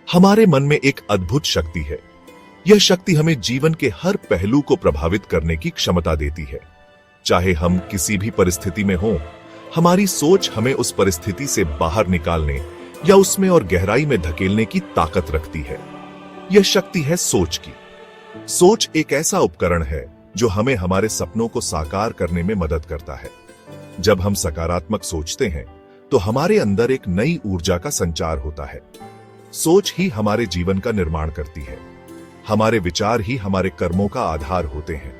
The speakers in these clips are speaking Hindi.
हमारे मन में एक अद्भुत शक्ति है। यह शक्ति हमें जीवन के हर पहलू को प्रभावित करने की क्षमता देती है। चाहे हम किसी भी परिस्थिति में हों, हमारी सोच हमें उस परिस्थिति से बाहर निकालने या उसमें और गहराई में धकेलने की ताकत रखती है। यह शक्ति है सोच की। सोच एक ऐसा उपकरण है जो हमें हमारे सपनों को साकार करने में मदद करता है। जब हम सकारात्मक सोचते हैं तो हमारे अंदर एक नई ऊर्जा का संचार होता है। सोच ही हमारे जीवन का निर्माण करती है। हमारे विचार ही हमारे कर्मों का आधार होते हैं।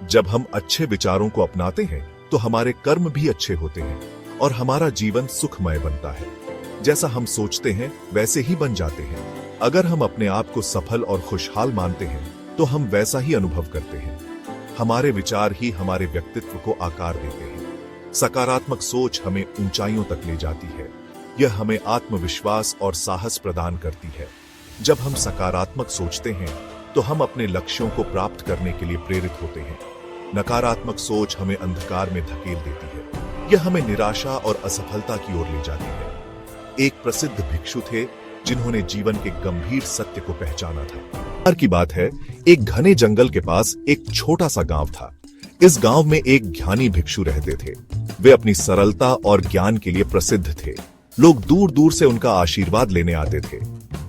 जब हम अच्छे विचारों को अपनाते हैं तो हमारे कर्म भी अच्छे होते हैं और हमारा जीवन सुखमय बनता है। जैसा हम सोचते हैं वैसे ही बन जाते हैं। अगर हम अपने आप को सफल और खुशहाल मानते हैं तो हम वैसा ही अनुभव करते हैं। हमारे विचार ही हमारे व्यक्तित्व को आकार देते हैं। सकारात्मक सोच हमें ऊंचाइयों तक ले जाती है। यह हमें आत्मविश्वास और साहस प्रदान करती है। जब हम सकारात्मक सोचते हैं तो हम अपने लक्ष्यों को प्राप्त करने के लिए प्रेरित होते हैं। नकारात्मक सोच हमें अंधकार में धकेल देती है। यह हमें निराशा और असफलता की ओर ले जाती है। एक प्रसिद्ध भिक्षु थे जिन्होंने जीवन के गंभीर सत्य को पहचाना था। हर की बात है, एक घने जंगल के पास एक छोटा सा गांव था। इस गांव में एक ज्ञानी भिक्षु रहते थे। वे अपनी सरलता और ज्ञान के लिए प्रसिद्ध थे। लोग दूर दूर से उनका आशीर्वाद लेने आते थे।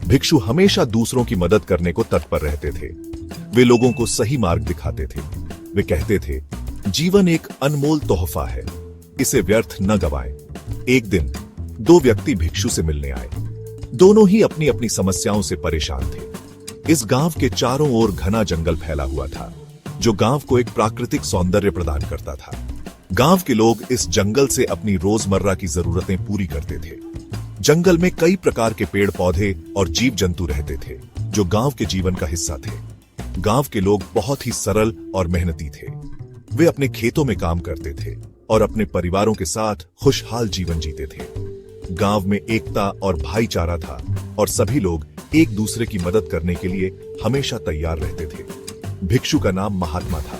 भिक्षु हमेशा दूसरों की मदद करने को तत्पर रहते थे। वे लोगों को सही मार्ग दिखाते थे। वे कहते थे, जीवन एक अनमोल तोहफा है, इसे व्यर्थ न गवाएं। एक दिन दो व्यक्ति भिक्षु से मिलने आए। दोनों ही अपनी अपनी समस्याओं से परेशान थे। इस गांव के चारों ओर घना जंगल फैला हुआ था, जो गांव को एक प्राकृतिक सौंदर्य प्रदान करता था। गांव के लोग इस जंगल से अपनी रोजमर्रा की जरूरतें पूरी करते थे। जंगल में कई प्रकार के पेड़ पौधे और जीव जंतु रहते थे, जो गांव के जीवन का हिस्सा थे। गांव के लोग बहुत ही सरल और मेहनती थे। वे अपने खेतों में काम करते थे और अपने परिवारों के साथ खुशहाल जीवन जीते थे। गांव में एकता और भाईचारा था और सभी लोग एक दूसरे की मदद करने के लिए हमेशा तैयार रहते थे। भिक्षु का नाम महात्मा था।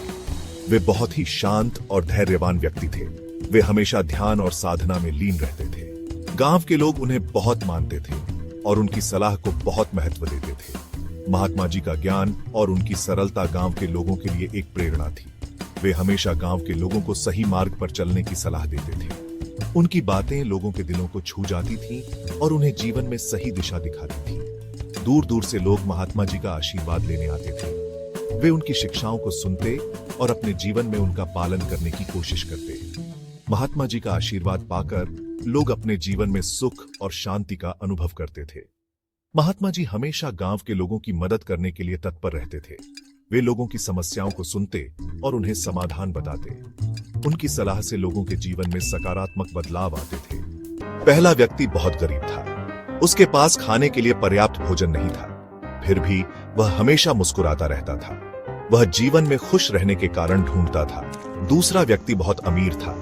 वे बहुत ही शांत और धैर्यवान व्यक्ति थे। वे हमेशा ध्यान और साधना में लीन रहते थे। गांव के लोग उन्हें बहुत मानते थे और उनकी सलाह को बहुत महत्व देते थे। महात्मा जी का ज्ञान और उनकी सरलता गांव के लोगों के लिए एक प्रेरणा थी। वे हमेशा गांव के लोगों को सही मार्ग पर चलने की सलाह देते थे। उनकी बातें लोगों के दिलों को छू जाती थीं और उन्हें जीवन में सही दिशा दिखाती थीं। दूर दूर से लोग महात्मा जी का आशीर्वाद लेने आते थे। वे उनकी शिक्षाओं को सुनते और अपने जीवन में उनका पालन करने की कोशिश करते। महात्मा जी का आशीर्वाद पाकर लोग अपने जीवन में सुख और शांति का अनुभव करते थे। महात्मा जी हमेशा गांव के लोगों की मदद करने के लिए तत्पर रहते थे। वे लोगों की समस्याओं को सुनते और उन्हें समाधान बताते। उनकी सलाह से लोगों के जीवन में सकारात्मक बदलाव आते थे। पहला व्यक्ति बहुत गरीब था। उसके पास खाने के लिए पर्याप्त भोजन नहीं था। फिर भी वह हमेशा मुस्कुराता रहता था। वह जीवन में खुश रहने के कारण ढूंढता था। दूसरा व्यक्ति बहुत अमीर था।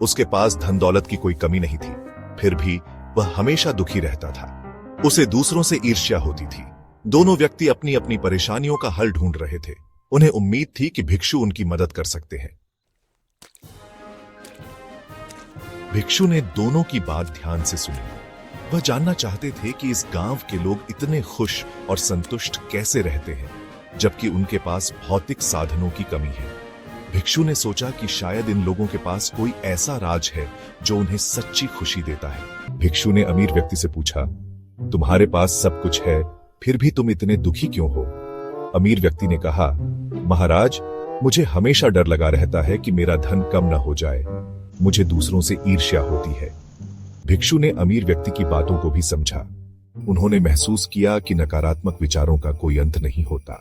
उसके पास धन दौलत की कोई कमी नहीं थी। फिर भी वह हमेशा दुखी रहता था। उसे दूसरों से ईर्ष्या होती थी। दोनों व्यक्ति अपनी अपनी परेशानियों का हल ढूंढ रहे थे। उन्हें उम्मीद थी कि भिक्षु उनकी मदद कर सकते हैं। भिक्षु ने दोनों की बात ध्यान से सुनी। वह जानना चाहते थे कि इस गांव के लोग इतने खुश और संतुष्ट कैसे रहते हैं, जबकि उनके पास भौतिक साधनों की कमी है। भिक्षु ने सोचा कि शायद इन लोगों के पास कोई ऐसा राज है जो उन्हें सच्ची खुशी देता है। भिक्षु ने अमीर व्यक्ति से पूछा, तुम्हारे पास सब कुछ है, फिर भी तुम इतने दुखी क्यों हो? अमीर व्यक्ति ने कहा, महाराज, मुझे हमेशा डर लगा रहता है कि मेरा धन कम न हो जाए। मुझे दूसरों से ईर्ष्या होती है। भिक्षु ने अमीर व्यक्ति की बातों को भी समझा। उन्होंने महसूस किया कि नकारात्मक विचारों का कोई अंत नहीं होता।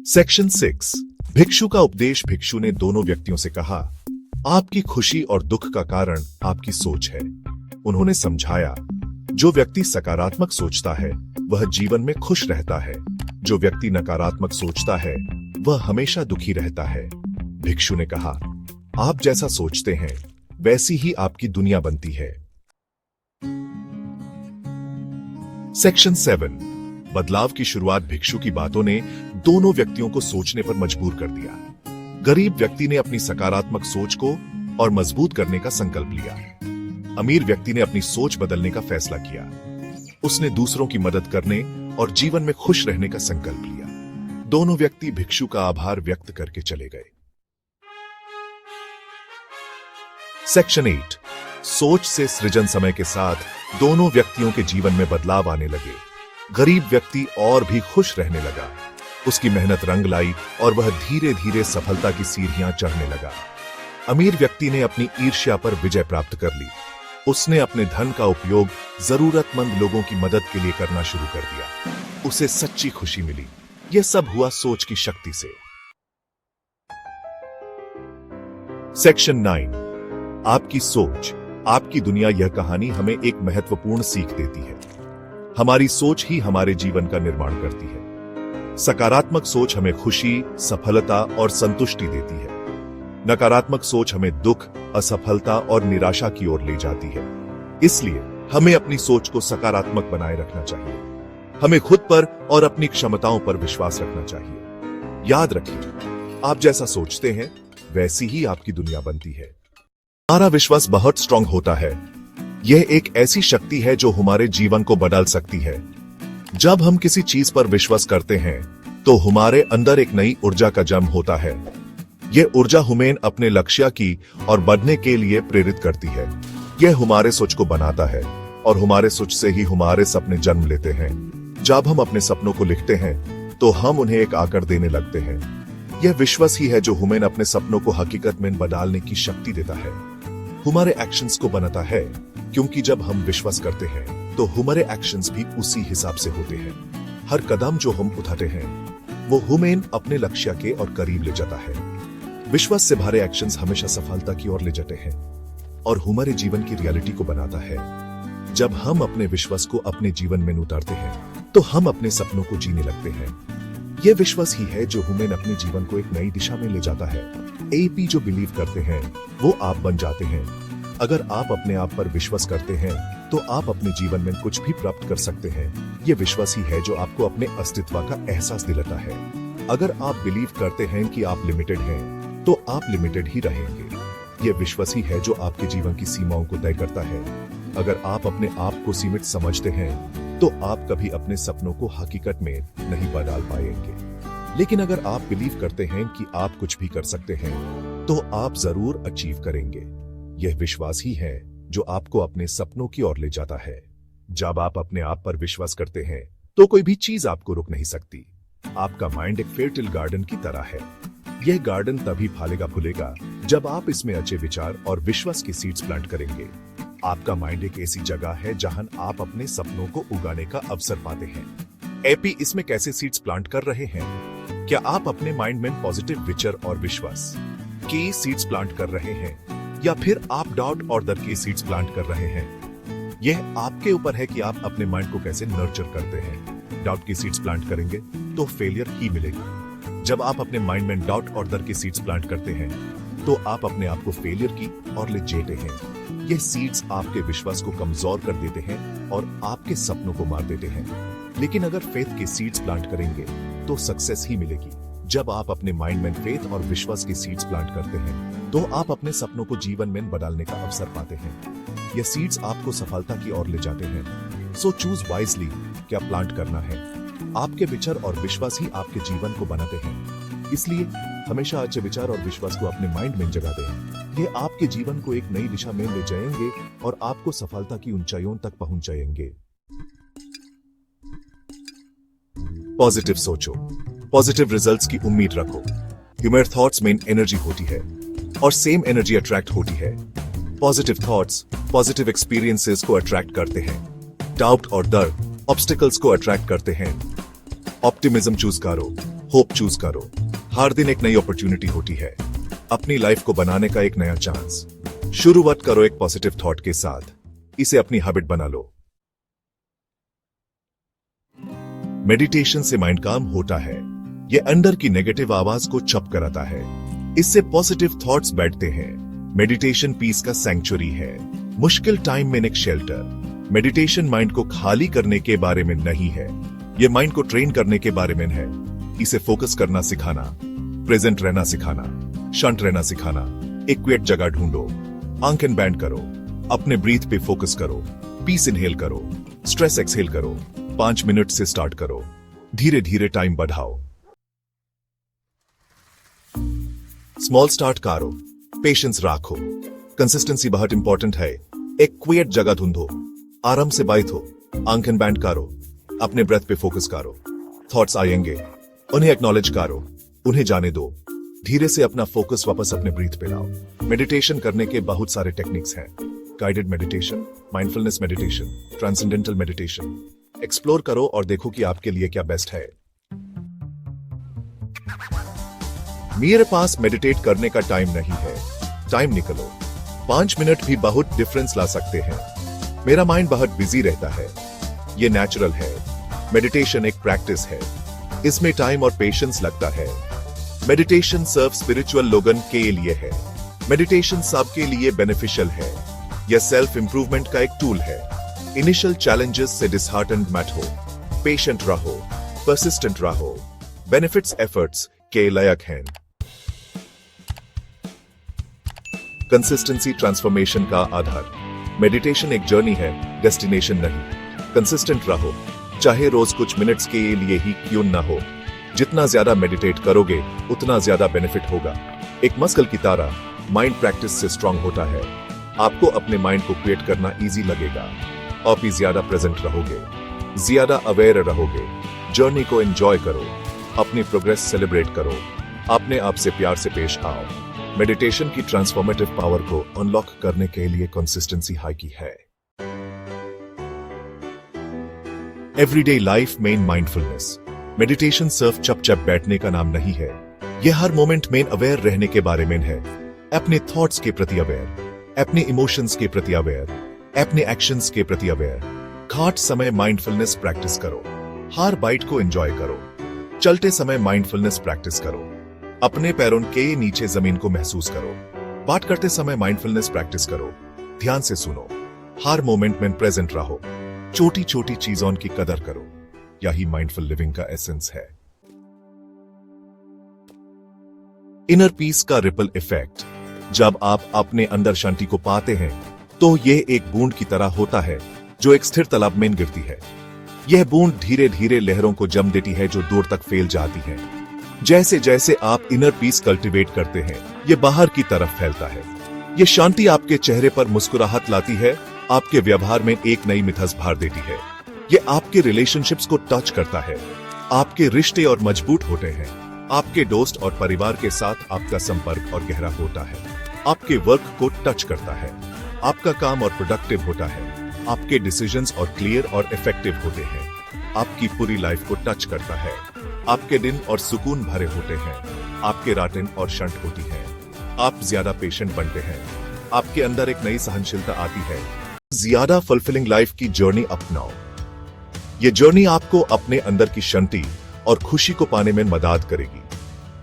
सेक्शन 6, भिक्षु का उपदेश। भिक्षु ने दोनों व्यक्तियों से कहा, आपकी खुशी और दुख का कारण आपकी सोच है। उन्होंने समझाया, जो व्यक्ति सकारात्मक सोचता है वह जीवन में खुश रहता है। जो व्यक्ति नकारात्मक सोचता है वह हमेशा दुखी रहता है। भिक्षु ने कहा, आप जैसा सोचते हैं वैसी ही आपकी दुनिया बनती है। सेक्शन 7, बदलाव की शुरुआत। भिक्षु की बातों ने दोनों व्यक्तियों को सोचने पर मजबूर कर दिया। गरीब व्यक्ति ने अपनी सकारात्मक सोच को और मजबूत करने का संकल्प लिया। अमीर व्यक्ति ने अपनी सोच बदलने का फैसला किया। उसने दूसरों की मदद करने और जीवन में खुश रहने का संकल्प लिया। दोनों व्यक्ति भिक्षु का आभार व्यक्त करके चले गए। सेक्शन 8। सोच से सृजन। समय के साथ दोनों व्यक्तियों के जीवन में बदलाव आने लगे। गरीब व्यक्ति और भी खुश रहने लगा। उसकी मेहनत रंग लाई और वह धीरे धीरे सफलता की सीढ़ियां चढ़ने लगा। अमीर व्यक्ति ने अपनी ईर्ष्या पर विजय प्राप्त कर ली। उसने अपने धन का उपयोग जरूरतमंद लोगों की मदद के लिए करना शुरू कर दिया। उसे सच्ची खुशी मिली। यह सब हुआ सोच की शक्ति से। सेक्शन 9। आपकी सोच, आपकी दुनिया। यह कहानी हमें एक महत्वपूर्ण सीख देती है। हमारी सोच ही हमारे जीवन का निर्माण करती है। सकारात्मक सोच हमें खुशी, सफलता और संतुष्टि देती है। नकारात्मक सोच हमें दुख, असफलता और निराशा की ओर ले जाती है। इसलिए हमें अपनी सोच को सकारात्मक बनाए रखना चाहिए। हमें खुद पर और अपनी क्षमताओं पर विश्वास रखना चाहिए। याद रखिए, आप जैसा सोचते हैं वैसी ही आपकी दुनिया बनती है। हमारा विश्वास बहुत स्ट्रांग होता है। यह एक ऐसी शक्ति है जो हमारे जीवन को बदल सकती है। जब हम किसी चीज पर विश्वास करते हैं तो हमारे अंदर एक नई ऊर्जा का जन्म होता है। यह ऊर्जा हमें अपने लक्ष्य की और बढ़ने के लिए प्रेरित करती है। यह हमारे सोच को बनाता है और हमारे सोच से ही हमारे सपने जन्म लेते हैं। जब हम अपने सपनों को लिखते हैं तो हम उन्हें एक आकार देने लगते हैं। यह विश्वास ही है जो हमें अपने सपनों को हकीकत में बदलने की शक्ति देता है। हमारे एक्शंस को बनाता है, क्योंकि जब हम विश्वास करते हैं तो हमारे एक्शंस भी उसी हिसाब से होते हैं। हर कदम जो हम उठाते हैं वो हमें अपने लक्ष्य के और करीब ले जाता है। विश्वास से भरे एक्शंस हमेशा सफलता की ओर ले जाते हैं और हमारे जीवन की रियलिटी को बनाता है। जब हम अपने विश्वास को अपने जीवन में उतारते हैं तो हम अपने सपनों को जीने लगते हैं। यह विश्वास ही है जो हमें अपने जीवन को एक नई दिशा में ले जाता है। एपी जो बिलीव करते हैं वो आप बन जाते हैं। अगर आप अपने आप पर विश्वास करते हैं तो आप अपने जीवन में कुछ भी प्राप्त कर सकते हैं। यह विश्वास ही है जो आपको अपने अस्तित्व का एहसास दिलाता है। अगर आप बिलीव करते हैं कि आप लिमिटेड हैं तो आप लिमिटेड ही रहेंगे। यह विश्वास ही है जो आपके जीवन की सीमाओं को तय करता है। अगर आप अपने आप को सीमित समझते हैं तो आप कभी अपने सपनों को हकीकत में नहीं बदल पाएंगे। लेकिन अगर आप बिलीव करते हैं कि आप कुछ भी कर सकते हैं तो आप जरूर अचीव करेंगे। यह विश्वास ही है जो आपको अपने सपनों की ओर ले जाता है। जब आप अपने आप पर विश्वास करते हैं तो कोई भी चीज आपको रोक नहीं सकती। आपका माइंड एक फर्टाइल गार्डन की तरह है। यह गार्डन तभी फलेगा फूलेगा जब आप इसमें अच्छे विचार और विश्वास की सीड्स प्लांट करेंगे। आपका माइंड एक ऐसी जगह है जहां आप अपने सपनों को उगाने का अवसर पाते हैं। एपी इसमें कैसे सीड्स प्लांट कर रहे हैं? क्या आप अपने माइंड में पॉजिटिव विचार और विश्वास की सीड्स प्लांट कर रहे हैं या फिर आप डाउट और डर की सीड्स प्लांट कर रहे हैं? यह आपके ऊपर है कि आप अपने माइंड को कैसे नर्चर करते हैं। डाउट की सीड्स प्लांट करेंगे तो फेलियर ही मिलेगी। जब आप अपने माइंड में डाउट और डर की सीड्स प्लांट करते हैं तो आप अपने आप को फेलियर की ओर ले जाते हैं। यह सीड्स आपके विश्वास को कमजोर कर देते हैं और आपके सपनों को मार देते हैं। लेकिन अगर फेथ के सीड्स प्लांट करेंगे तो सक्सेस ही मिलेगी। जब आप अपने माइंड में फेथ और विश्वास के सीड्स प्लांट करते हैं तो आप अपने सपनों को जीवन में बदलने का अवसर पाते हैं। ये सीड्स आपको सफलता की ओर ले जाते हैं। सो चूज वाइजली क्या प्लांट करना है। आपके विचार और विश्वास ही आपके जीवन को बनाते हैं। इसलिए हमेशा अच्छे विचार और विश्वास को अपने माइंड में जगा दें। ये आपके जीवन को एक नई दिशा में ले जाएंगे और आपको सफलता की ऊंचाइयों तक पहुंचाएंगे। पॉजिटिव सोचो, पॉजिटिव रिजल्ट्स की उम्मीद रखो। ह्यूमर थॉट्स में एनर्जी होती है और सेम एनर्जी अट्रैक्ट होती है। पॉजिटिव थॉट्स पॉजिटिव एक्सपीरियंसेस को अट्रैक्ट करते हैं। डाउट और डर ऑब्स्टिकल्स को अट्रैक्ट करते हैं। ऑप्टिमिज्म चूज करो, होप चूज करो। हर दिन एक नई अपॉर्चुनिटी होती है। अपनी लाइफ को बनाने का एक नया चांस। शुरुआत करो एक पॉजिटिव थॉट के साथ। इसे अपनी हैबिट बना लो। मेडिटेशन से माइंड काम होता है। यह अंदर की नेगेटिव आवाज को चुप कराता है। इससे पॉजिटिव थॉट्स बैठते हैं। मेडिटेशन पीस का सैंक्चुरी है। मुश्किल टाइम में एक शेल्टर। मेडिटेशन माइंड को खाली करने के बारे में नहीं है, यह माइंड को ट्रेन करने के बारे में है। इसे फोकस करना सिखाना, प्रेजेंट रहना सिखाना, शांत रहना सिखाना। एक क्विएट जगह ढूंढो, आंखें बैंड करो, अपने ब्रीथ पे फोकस करो, पीस इनहेल करो, स्ट्रेस एक्सहेल करो, 5 मिनट से स्टार्ट करो, धीरे धीरे टाइम बढ़ाओ। स्मॉल स्टार्ट करो, पेशेंस राखो, कंसिस्टेंसी बहुत इंपॉर्टेंट है। एक क्विएट जगह ढूंढो, आराम से बैठो, आंखें बैंड करो, अपने ब्रेथ पे फोकस करो। थॉट्स आएंगे, उन्हें एक्नॉलेज करो, उन्हें जाने दो, धीरे से अपना फोकस वापस अपने ब्रीथ पे लाओ। मेडिटेशन करने के बहुत सारे टेक्निक्स हैं, guided meditation, mindfulness meditation, transcendental meditation. Explore करो और देखो कि आपके लिए क्या बेस्ट है। मेरे पास मेडिटेट करने का टाइम नहीं है। टाइम निकलो, 5 मिनट भी बहुत डिफरेंस ला सकते हैं। मेरा माइंड बहुत बिजी रहता है। ये नेचुरल है। मेडिटेशन एक प्रैक्टिस है, इसमें टाइम और पेशेंस लगता है। मेडिटेशन सिर्फ स्पिरिचुअल लोगन के लिए है। मेडिटेशन सबके लिए बेनिफिशियल है। यह सेल्फ इंप्रूवमेंट का एक टूल है। इनिशियल चैलेंजेस से डिसहार्टेंड मत हो, पेशेंट रहो, परसिस्टेंट रहो। बेनिफिट्स एफर्ट्स के लायक हैं। कंसिस्टेंसी ट्रांसफॉर्मेशन का आधार। मेडिटेशन एक जर्नी है, डेस्टिनेशन नहीं। कंसिस्टेंट रहो, चाहे रोज कुछ मिनट्स के लिए ही क्यों ना हो। जितना ज्यादा मेडिटेट करोगे उतना ज्यादा बेनिफिट होगा। एक मस्कल की तरह माइंड प्रैक्टिस से स्ट्रांग होता है। आपको अपने माइंड को क्रिएट करना इजी लगेगा। आप ही ज्यादा प्रेजेंट रहोगे, ज्यादा अवेयर रहोगे। जर्नी को एंजॉय करो, अपनी प्रोग्रेस सेलिब्रेट करो, अपने आप से प्यार से पेश आओ। मेडिटेशन की ट्रांसफॉर्मेटिव पावर को अनलॉक करने के लिए कंसिस्टेंसी हाई की है। एवरीडे लाइफ में माइंडफुलनेस। मेडिटेशन सिर्फ चुपचाप बैठने का नाम नहीं है। यह हर मोमेंट में अवेयर रहने के बारे में है। अपने थॉट्स के प्रति अवेयर, अपने इमोशंस के प्रति अवेयर, अपने एक्शंस के प्रति अवेयर। खाट समय माइंडफुलनेस प्रैक्टिस करो, हर बाइट को एंजॉय करो। चलते समय माइंडफुलनेस प्रैक्टिस करो, अपने पैरों के नीचे जमीन को महसूस करो। बात करते समय माइंडफुलनेस प्रैक्टिस करो, ध्यान से सुनो, हर मोमेंट में प्रेजेंट रहो। छोटी छोटी चीजों की कदर करो। यही माइंडफुल लिविंग का एसेंस है। इनर पीस का रिपल इफेक्ट। जब आप अपने अंदर शांति को पाते हैं तो यह एक बूंद की तरह होता है जो एक स्थिर तालाब में गिरती है। यह बूंद धीरे धीरे लहरों को जम देती है जो दूर तक फैल जाती है। जैसे जैसे आप इनर पीस कल्टीवेट करते हैं, यह बाहर की तरफ फैलता है। यह शांति आपके चेहरे पर मुस्कुराहट लाती है, आपके व्यवहार में एक नई मिठास भर देती है। यह आपके रिलेशनशिप्स को टच करता है, आपके रिश्ते और मजबूत होते हैं। आपके दोस्त और परिवार के साथ आपका संपर्क और गहरा होता है। आपके वर्क को टच करता है, आपका काम और प्रोडक्टिव होता है। आपके डिसीजंस और क्लियर और इफेक्टिव होते हैं। आपकी पूरी लाइफ को टच करता है। आपके दिन और सुकून भरे होते हैं। आपके रातें और शंट होती है। आप ज्यादा पेशेंट बनते हैं। आपके अंदर एक नई सहनशीलता आती है। ज्यादा फुलफिलिंग लाइफ की जर्नी अपनाओ। ये जर्नी आपको अपने अंदर की शांति और खुशी को पाने में मदद करेगी।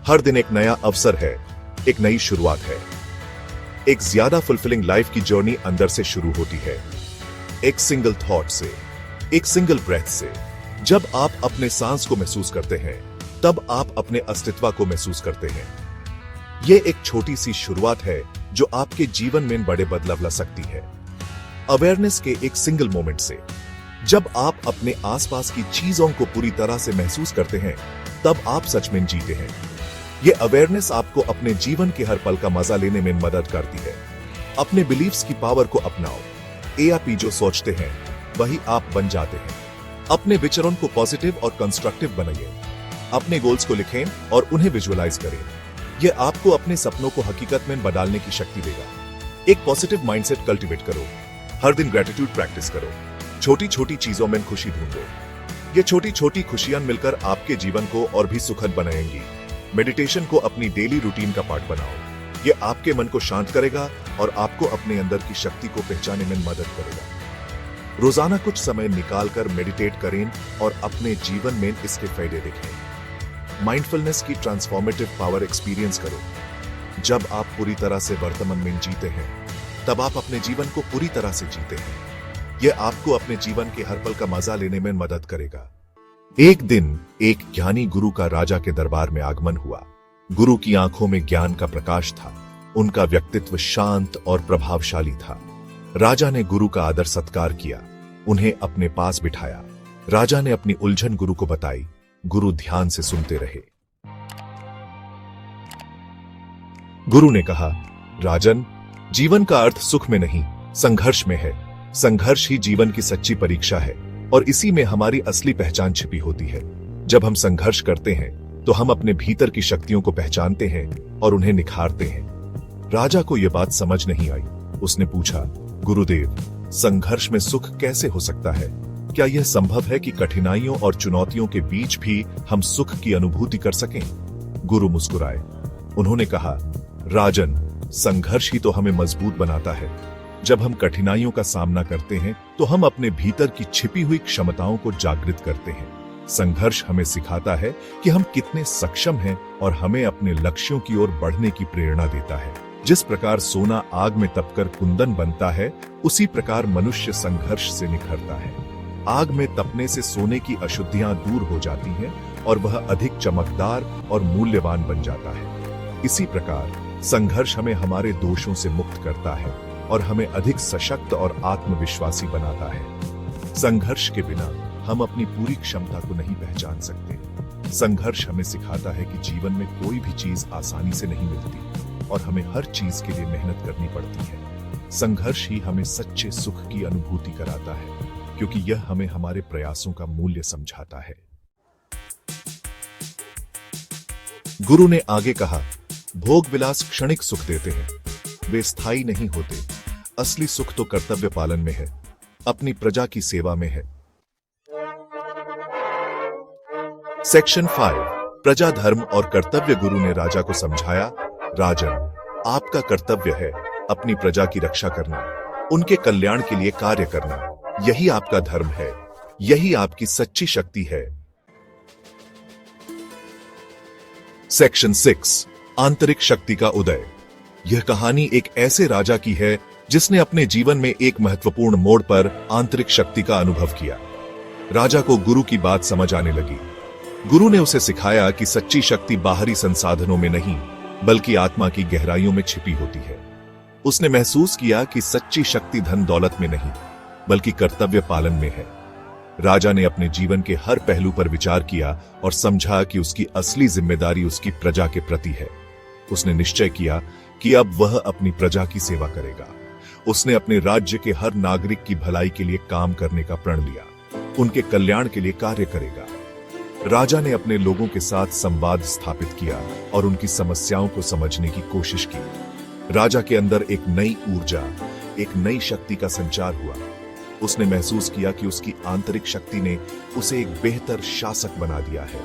हर दिन एक नया अवसर है, एक नई शुरुआत है। एक ज्यादा फुलफिलिंग लाइफ की जर्नी अंदर से शुरू होती है, एक सिंगल थॉट से, एक सिंगल ब्रेथ से। जब आप अपने सांस को महसूस करते हैं तब आप अपने अस्तित्व को महसूस करते हैं। यह एक छोटी सी शुरुआत है जो आपके जीवन में बड़े बदलाव ला सकती है। अवेयरनेस के एक सिंगल मोमेंट से जब आप अपने आसपास की चीजों को पूरी तरह से महसूस करते हैं तब आप सच में जीते हैं। यह अवेयरनेस आपको अपने जीवन के हर पल का मजा लेने में मदद करती है। अपने बिलीव्स की पावर को अपनाओ। आप जो सोचते हैं वही आप बन जाते हैं। अपने विचारों को पॉजिटिव और कंस्ट्रक्टिव बनाइए। अपने गोल्स को लिखें और उन्हें विजुअलाइज करें। यह आपको अपने सपनों को हकीकत में बदलने की शक्ति देगा। एक पॉजिटिव माइंडसेट कल्टीवेट करो। हर दिन ग्रेटिट्यूड प्रैक्टिस करो। छोटी छोटी चीजों में खुशी ढूंढो। ये छोटी छोटी खुशियां मिलकर आपके जीवन को और भी सुखद बनाएंगी। मेडिटेशन को अपनी डेली रूटीन का पार्ट बनाओ। यह आपके मन को शांत करेगा और आपको अपने अंदर की शक्ति को पहचानने में मदद करेगा। रोजाना कुछ समय निकालकर मेडिटेट करें और अपने जीवन में इसके फायदे देखें। माइंडफुलनेस की ट्रांसफॉर्मेटिव पावर एक्सपीरियंस करो। जब आप पूरी तरह से वर्तमान में जीते हैं तब आप अपने जीवन को पूरी तरह से जीते हैं। यह आपको अपने जीवन के हर पल का मजा लेने में मदद करेगा। एक दिन एक ज्ञानी गुरु का राजा के दरबार में आगमन हुआ। गुरु की आंखों में ज्ञान का प्रकाश था। उनका व्यक्तित्व शांत और प्रभावशाली था। राजा ने गुरु का आदर सत्कार किया, उन्हें अपने पास बिठाया। राजा ने अपनी उलझन गुरु को बताई। गुरु ध्यान से सुनते रहे। गुरु ने कहा, राजन, जीवन का अर्थ सुख में नहीं, संघर्ष में है। संघर्ष ही जीवन की सच्ची परीक्षा है और इसी में हमारी असली पहचान छिपी होती है। जब हम संघर्ष करते हैं तो हम अपने भीतर की शक्तियों को पहचानते हैं और उन्हें निखारते हैं। राजा को यह बात समझ नहीं आई। उसने पूछा, गुरुदेव, संघर्ष में सुख कैसे हो सकता है? क्या यह संभव है कि कठिनाइयों और चुनौतियों के बीच भी हम सुख की अनुभूति कर सकें? गुरु मुस्कुराए। उन्होंने कहा, राजन, संघर्ष ही तो हमें मजबूत बनाता है। जब हम कठिनाइयों का सामना करते हैं तो हम अपने भीतर की छिपी हुई क्षमताओं को जागृत करते हैं। संघर्ष हमें सिखाता है कि हम कितने सक्षम हैं और हमें अपने लक्ष्यों की ओर बढ़ने की प्रेरणा देता है। जिस प्रकार सोना आग में तपकर कुंदन बनता है, उसी प्रकार मनुष्य संघर्ष से निखरता है। आग में तपने से सोने की अशुद्धियां दूर हो जाती हैं और वह अधिक चमकदार और मूल्यवान बन जाता है। इसी प्रकार संघर्ष हमें हमारे दोषों से मुक्त करता है और हमें अधिक सशक्त और आत्मविश्वासी बनाता है। संघर्ष के बिना हम अपनी पूरी क्षमता को नहीं पहचान सकते। संघर्ष हमें सिखाता है कि जीवन में कोई भी चीज आसानी से नहीं मिलती और हमें हर चीज के लिए मेहनत करनी पड़ती है। संघर्ष ही हमें सच्चे सुख की अनुभूति कराता है, क्योंकि यह हमें हमारे प्रयासों का मूल्य समझाता है। गुरु ने आगे कहा, भोग विलास क्षणिक सुख देते हैं, वे स्थायी नहीं होते। असली सुख तो कर्तव्य पालन में है, अपनी प्रजा की सेवा में है। सेक्शन 5, प्रजा धर्म और कर्तव्य। गुरु ने राजा को समझाया, राजन, आपका कर्तव्य है अपनी प्रजा की रक्षा करना, उनके कल्याण के लिए कार्य करना। यही आपका धर्म है, यही आपकी सच्ची शक्ति है। सेक्शन 6, आंतरिक शक्ति का उदय। यह कहानी एक ऐसे राजा की है जिसने अपने जीवन में एक महत्वपूर्ण मोड़ पर आंतरिक शक्ति का अनुभव किया। राजा को गुरु की बात समझ आने लगी। गुरु ने उसे सिखाया कि सच्ची शक्ति बाहरी संसाधनों में नहीं, बल्कि आत्मा की गहराइयों में छिपी होती है। उसने महसूस किया कि सच्ची शक्ति धन दौलत में नहीं, बल्कि कर्तव्य पालन में है। राजा ने अपने जीवन के हर पहलू पर विचार किया और समझा कि उसकी असली जिम्मेदारी उसकी प्रजा के प्रति है। उसने निश्चय किया कि अब वह अपनी प्रजा की सेवा करेगा। उसने अपने राज्य के हर नागरिक की भलाई के लिए काम करने का प्रण लिया, उनके कल्याण के लिए कार्य करेगा। राजा ने अपने लोगों के साथ संवाद स्थापित किया और उनकी समस्याओं को समझने की कोशिश की। राजा के अंदर एक नई ऊर्जा, एक नई शक्ति का संचार हुआ। उसने महसूस किया कि उसकी आंतरिक शक्ति ने उसे एक बेहतर शासक बना दिया है।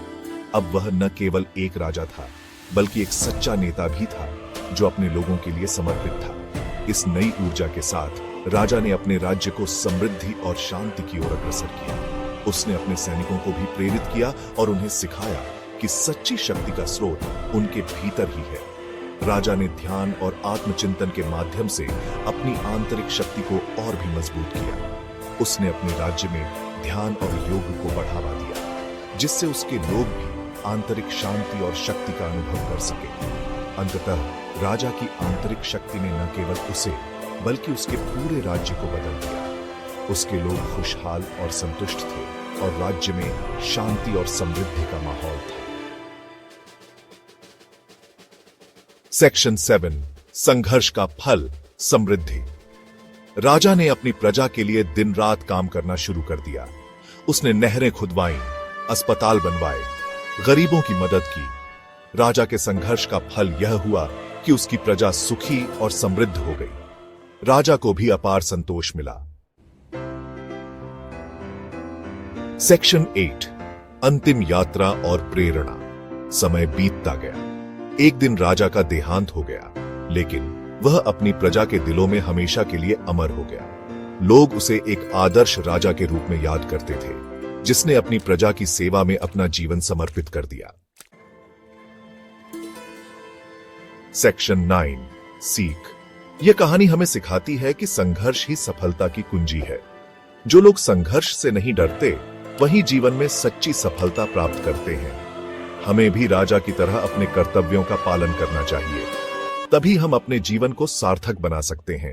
अब वह न केवल एक राजा था, बल्कि एक सच्चा नेता भी था जो अपने लोगों के लिए समर्पित था। इस नई ऊर्जा के साथ राजा ने अपने राज्य को समृद्धि और शांति की ओर अग्रसर किया। उसने अपने सैनिकों को भी प्रेरित किया और उन्हें सिखाया कि सच्ची शक्ति का स्रोत उनके भीतर ही है। राजा ने ध्यान और आत्मचिंतन के माध्यम से अपनी आंतरिक शक्ति को और भी मजबूत किया। उसने अपने राज्य में ध्यान और योग को बढ़ावा दिया, जिससे उसके लोग भी आंतरिक शांति और शक्ति का अनुभव कर सके। अंततः राजा की आंतरिक शक्ति ने न केवल उसे, बल्कि उसके पूरे राज्य को बदल दिया। उसके लोग खुशहाल और संतुष्ट थे और राज्य में शांति और समृद्धि का माहौल था। सेक्शन 7, संघर्ष का फल, समृद्धि। राजा ने अपनी प्रजा के लिए दिन रात काम करना शुरू कर दिया। उसने नहरें खुदवाईं, अस्पताल बनवाए, गरीबों की मदद की। राजा के संघर्ष का फल यह हुआ कि उसकी प्रजा सुखी और समृद्ध हो गई। राजा को भी अपार संतोष मिला। सेक्शन 8, अंतिम यात्रा और प्रेरणा। समय बीतता गया। एक दिन राजा का देहांत हो गया, लेकिन वह अपनी प्रजा के दिलों में हमेशा के लिए अमर हो गया। लोग उसे एक आदर्श राजा के रूप में याद करते थे, जिसने अपनी प्रजा की सेवा में अपना जीवन समर्पित कर दिया। सेक्शन 9, सीख। यह कहानी हमें सिखाती है कि संघर्ष ही सफलता की कुंजी है। जो लोग संघर्ष से नहीं डरते, वही जीवन में सच्ची सफलता प्राप्त करते हैं। हमें भी राजा की तरह अपने कर्तव्यों का पालन करना चाहिए, तभी हम अपने जीवन को सार्थक बना सकते हैं।